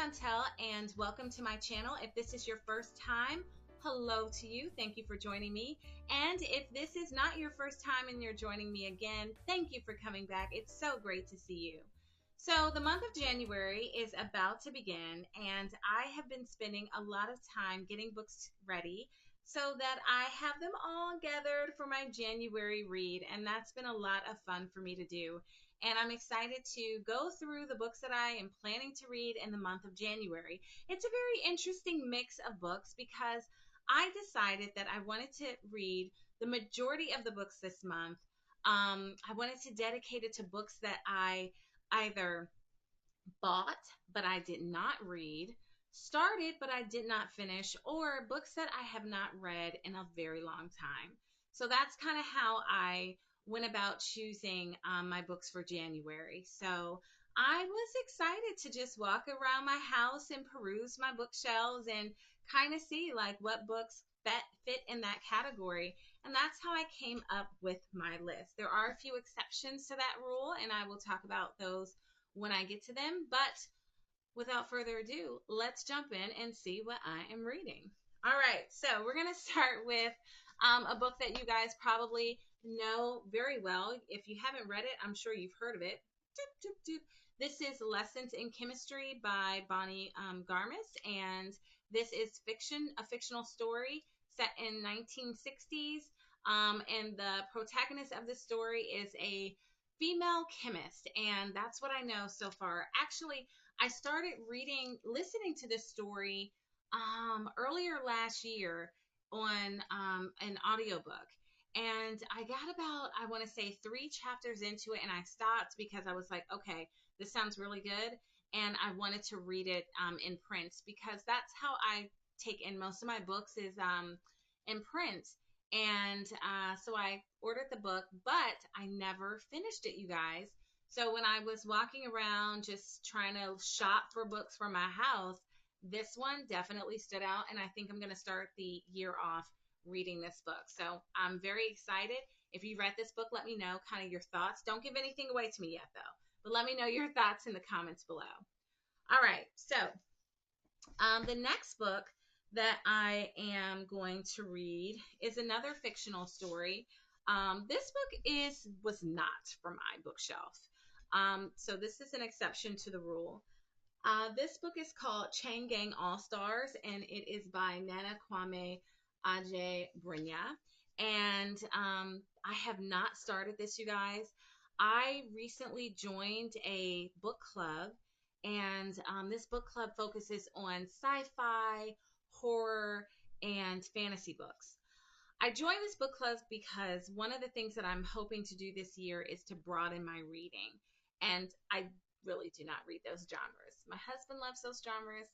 Chantel, and welcome to my channel. If this is your first time, hello to you. Thank you for joining me. And if this is not your first time and you're joining me again, thank you for coming back. It's so great to see you. So the month of January is about to begin, and I have been spending a lot of time getting books ready so that I have them all gathered for my January read, and that's been a lot of fun for me to do. And I'm excited to go through the books that I am planning to read in the month of January. It's a very interesting mix of books because I decided that I wanted to read the majority of the books this month. I wanted to dedicate it to books that I either bought but I did not read, started but I did not finish, or books that I have not read in a very long time. So that's kind of how I went about choosing my books for January. So I was excited to just walk around my house and peruse my bookshelves and kind of see like what books fit in that category. And that's how I came up with my list. There are a few exceptions to that rule, and I will talk about those when I get to them. But without further ado, let's jump in and see what I am reading. All right, so we're going to start with a book that you guys probably know very well. If you haven't read it, I'm sure you've heard of it. Doop, doop, doop. This is Lessons in Chemistry by Bonnie Garmis, and this is fiction, a fictional story set in 1960s. And the protagonist of this story is a female chemist, and that's what I know so far. Actually, I started listening to this story earlier last year on an audiobook. And I got about, I want to say 3 chapters into it, and I stopped because I was like, okay, this sounds really good. And I wanted to read it in print because that's how I take in most of my books is in print. And so I ordered the book, but I never finished it, you guys. So when I was walking around just trying to shop for books for my house, this one definitely stood out, and I think I'm going to start the year off reading this book. So I'm very excited. If you read this book, let me know kind of your thoughts. Don't give anything away to me yet, though, but let me know your thoughts in the comments below. All right, so the next book that I am going to read is another fictional story. This book was not from my bookshelf. So this is an exception to the rule. This book is called Chain Gang All Stars, and it is by Nana Kwame Adjei-Brenyah. And I have not started this, you guys. I recently joined a book club, and this book club focuses on sci-fi, horror, and fantasy books. I joined this book club because one of the things that I'm hoping to do this year is to broaden my reading. And I really do not read those genres. My husband loves those genres.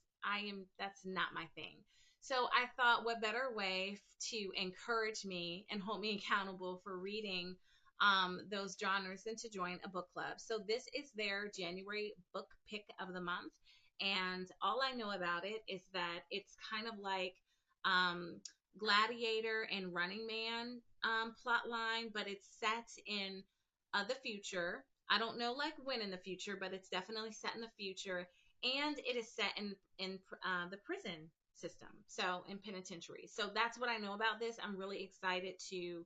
That's not my thing. So I thought, what better way to encourage me and hold me accountable for reading those genres than to join a book club. So this is their January book pick of the month. And all I know about it is that it's kind of like Gladiator and Running Man plot line, but it's set in the future. I don't know like when in the future, but it's definitely set in the future, and it is set in the prison system, so in penitentiary. So that's what I know about this. I'm really excited to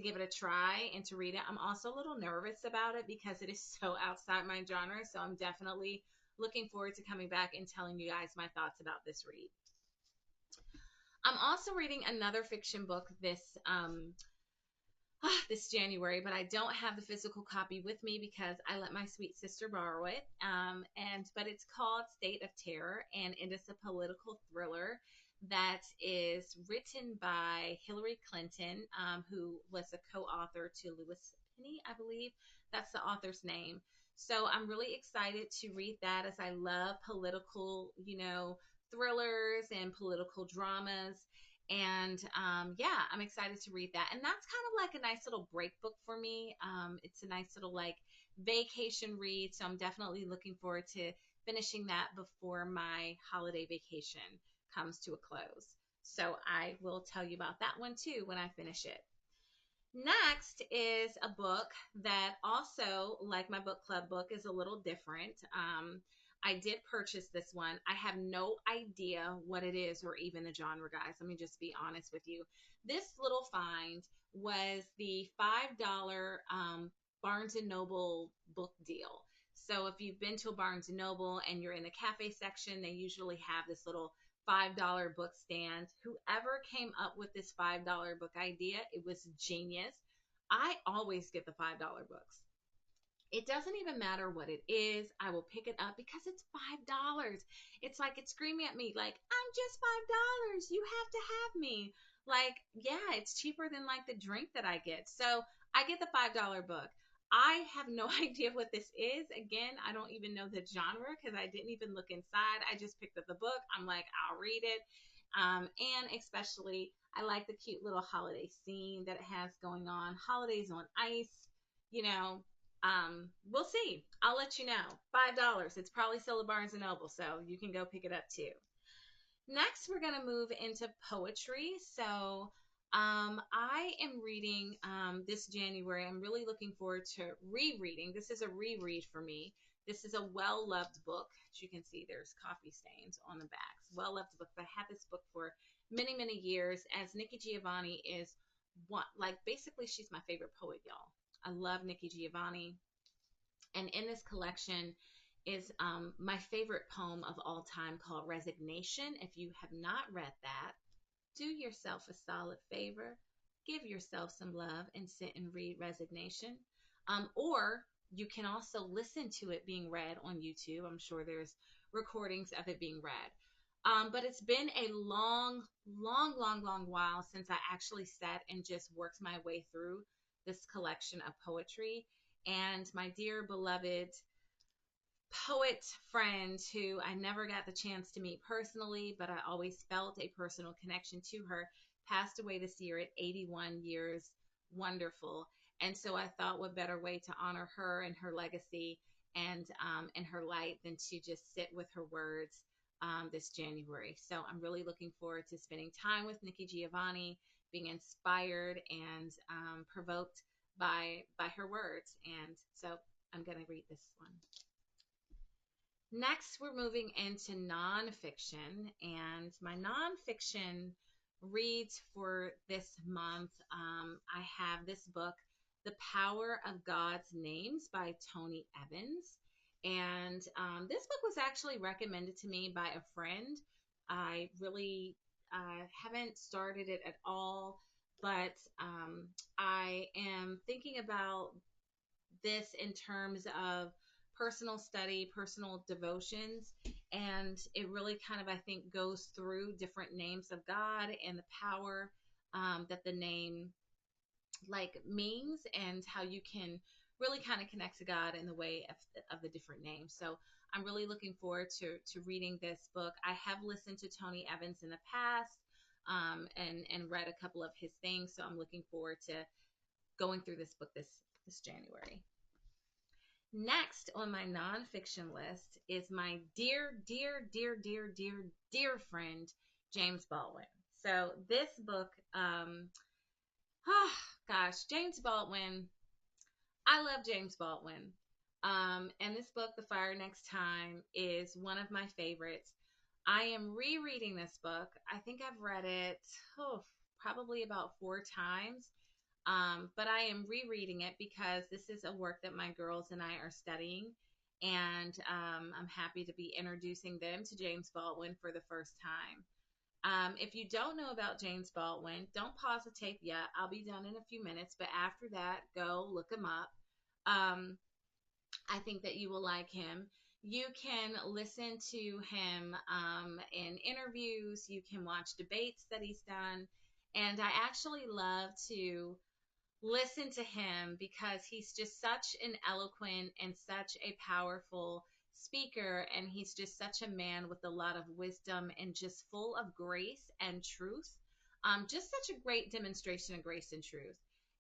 give it a try and to read it. I'm also a little nervous about it because it is so outside my genre, so I'm definitely looking forward to coming back and telling you guys my thoughts about this read. I'm also reading another fiction book this January, but I don't have the physical copy with me because I let my sweet sister borrow it. But it's called State of Terror, and it is a political thriller that is written by Hillary Clinton, who was a co-author to Lewis Penny, I believe. That's the author's name. So I'm really excited to read that, as I love political, thrillers and political dramas. And yeah, I'm excited to read that. And that's kind of like a nice little break book for me. It's a nice little like vacation read. So I'm definitely looking forward to finishing that before my holiday vacation comes to a close. So I will tell you about that one too when I finish it. Next is a book that also, like my book club book, is a little different. I did purchase this one. I have no idea what it is or even the genre, guys. Let me just be honest with you. This little find was the $5 Barnes and Noble book deal. So if you've been to a Barnes and Noble and you're in the cafe section, they usually have this little $5 book stand. Whoever came up with this $5 book idea, it was genius. I always get the $5 books. It doesn't even matter what it is. I will pick it up because it's $5. It's like it's screaming at me like, I'm just $5. You have to have me. Like, yeah, it's cheaper than like the drink that I get. So I get the $5 book. I have no idea what this is. Again, I don't even know the genre because I didn't even look inside. I just picked up the book. I'm like, I'll read it. And especially, I like the cute little holiday scene that it has going on. Holidays on ice, you know, we'll see. I'll let you know. $5. It's probably still at Barnes and Noble, so you can go pick it up too. Next, we're going to move into poetry. So, I am reading this January. I'm really looking forward to rereading. This is a reread for me. This is a well-loved book. As you can see, there's coffee stains on the backs. Well-loved book. But I had this book for many, many years. As Nikki Giovanni is one, like basically, she's my favorite poet, y'all. I love Nikki Giovanni. And in this collection is my favorite poem of all time called Resignation. If you have not read that, do yourself a solid favor. Give yourself some love and sit and read Resignation. Or you can also listen to it being read on YouTube. I'm sure there's recordings of it being read. But it's been a long, long, long, long while since I actually sat and just worked my way through this collection of poetry. And my dear beloved poet friend, who I never got the chance to meet personally, but I always felt a personal connection to her, passed away this year at 81 years. Wonderful. And so I thought, what better way to honor her and her legacy and her light than to just sit with her words this January. So I'm really looking forward to spending time with Nikki Giovanni, being inspired and provoked by her words. And so I'm going to read this one. Next, we're moving into nonfiction, and my nonfiction reads for this month. I have this book, The Power of God's Names by Tony Evans. And this book was actually recommended to me by a friend. I really haven't started it at all, but I am thinking about this in terms of personal study, personal devotions, and it really kind of, I think, goes through different names of God and the power that the name like means, and how you can really kind of connect to God in the way of the different names. So I'm really looking forward to reading this book. I have listened to Tony Evans in the past and read a couple of his things, so I'm looking forward to going through this book this January. Next on my nonfiction list is my dear, dear, dear, dear, dear, dear friend, James Baldwin. So this book, James Baldwin, I love James Baldwin. And this book, The Fire Next Time, is one of my favorites. I am rereading this book. I think I've read it probably about 4 times. But I am rereading it because this is a work that my girls and I are studying. And I'm happy to be introducing them to James Baldwin for the first time. If you don't know about James Baldwin, don't pause the tape yet. I'll be done in a few minutes. But after that, go look him up. I think that you will like him. You can listen to him in interviews. You can watch debates that he's done. And I actually love to listen to him because he's just such an eloquent and such a powerful speaker, and he's just such a man with a lot of wisdom and just full of grace and truth. Just such a great demonstration of grace and truth.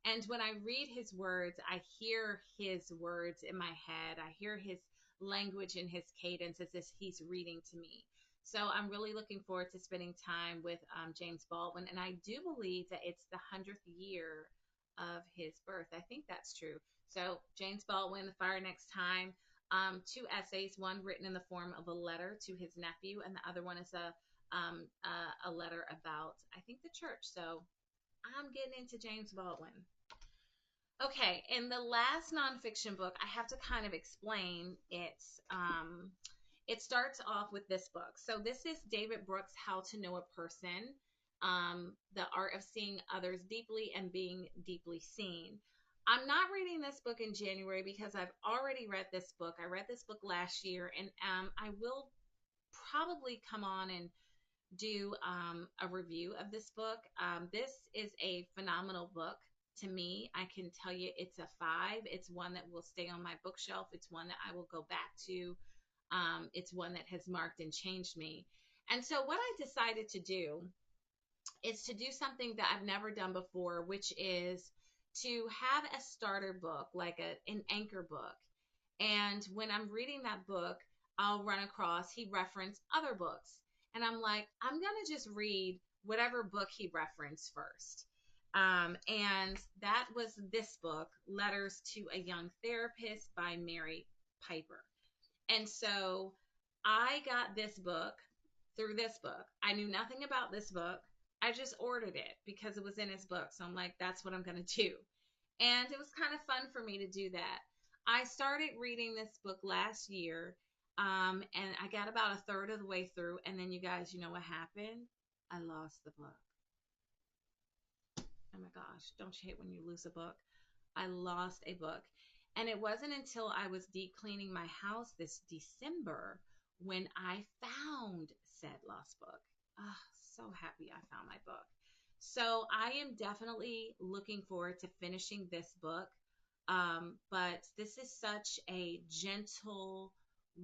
And when I read his words, I hear his words in my head. I hear his language and his cadence as if he's reading to me. So I'm really looking forward to spending time with James Baldwin. And I do believe that it's the 100th year of his birth. I think that's true. So James Baldwin, The Fire Next Time. two essays, one written in the form of a letter to his nephew, and the other one is a letter about, I think, the church. So I'm getting into James Baldwin. Okay, in the last nonfiction book, I have to kind of explain it. It starts off with this book. So this is David Brooks' How to Know a Person, The Art of Seeing Others Deeply and Being Deeply Seen. I'm not reading this book in January because I've already read this book. I read this book last year, and I will probably come on and do a review of this book. This is a phenomenal book. To me, I can tell you it's a 5. It's one that will stay on my bookshelf. It's one that I will go back to. It's one that has marked and changed me. And so what I decided to do is to do something that I've never done before, which is to have a starter book, like an anchor book. And when I'm reading that book, I'll run across, he referenced other books. And I'm like, I'm going to just read whatever book he referenced first. And that was this book, Letters to a Young Therapist by Mary Piper. And so I got this book through this book. I knew nothing about this book. I just ordered it because it was in his book. So I'm like, that's what I'm going to do. And it was kind of fun for me to do that. I started reading this book last year, and I got about a third of the way through. And then you guys, you know what happened? I lost the book. Oh my gosh, don't you hate when you lose a book? I lost a book. And it wasn't until I was deep cleaning my house this December when I found said lost book. Oh, so happy I found my book. So I am definitely looking forward to finishing this book. But this is such a gentle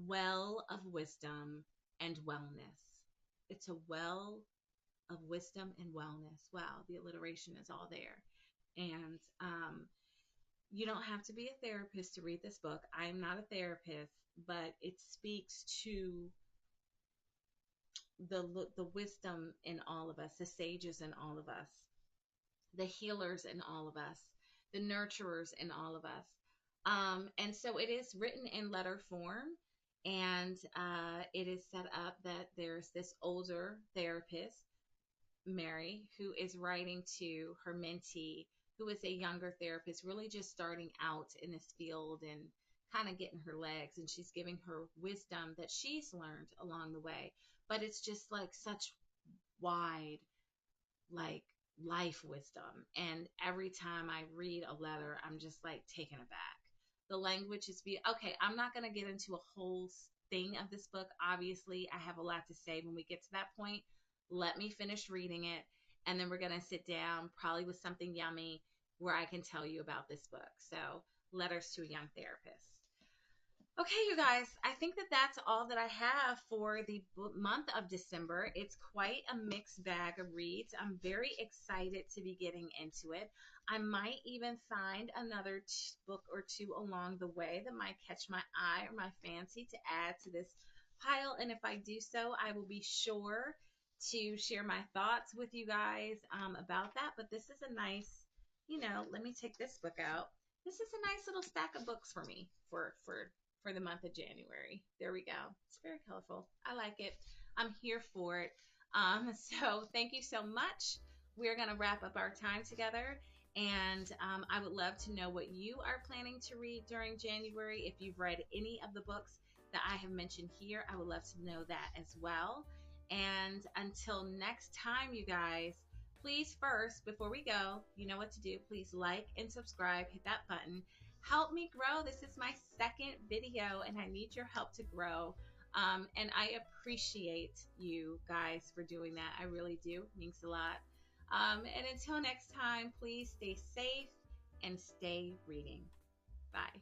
well of wisdom and wellness. It's a well of wisdom and wellness. Wow, the alliteration is all there. And you don't have to be a therapist to read this book. I am not a therapist, but it speaks to the wisdom in all of us, the sages in all of us, the healers in all of us, the nurturers in all of us. And so it is written in letter form, and it is set up that there's this older therapist, Mary, who is writing to her mentee, who is a younger therapist, really just starting out in this field and kind of getting her legs. And she's giving her wisdom that she's learned along the way. But it's just like such wide, like life wisdom. And every time I read a letter, I'm just like taken aback. The language is okay. I'm not going to get into a whole thing of this book. Obviously, I have a lot to say when we get to that point. Let me finish reading it, and then we're going to sit down probably with something yummy where I can tell you about this book. So, Letters to a Young Therapist. Okay, you guys, I think that that's all that I have for the month of December. It's quite a mixed bag of reads. I'm very excited to be getting into it. I might even find another book or two along the way that might catch my eye or my fancy to add to this pile. And if I do so, I will be sure to share my thoughts with you guys about that. But this is a nice, let me take this book out. This is a nice little stack of books for me for the month of January. There we go. It's very colorful. I like it. I'm here for it. So thank you so much. We're going to wrap up our time together. And I would love to know what you are planning to read during January. If you've read any of the books that I have mentioned here, I would love to know that as well. And until next time, you guys, please first, before we go, you know what to do. Please like and subscribe. Hit that button. Help me grow. This is my second video, and I need your help to grow. And I appreciate you guys for doing that. I really do. It means a lot. And until next time, please stay safe and stay reading. Bye.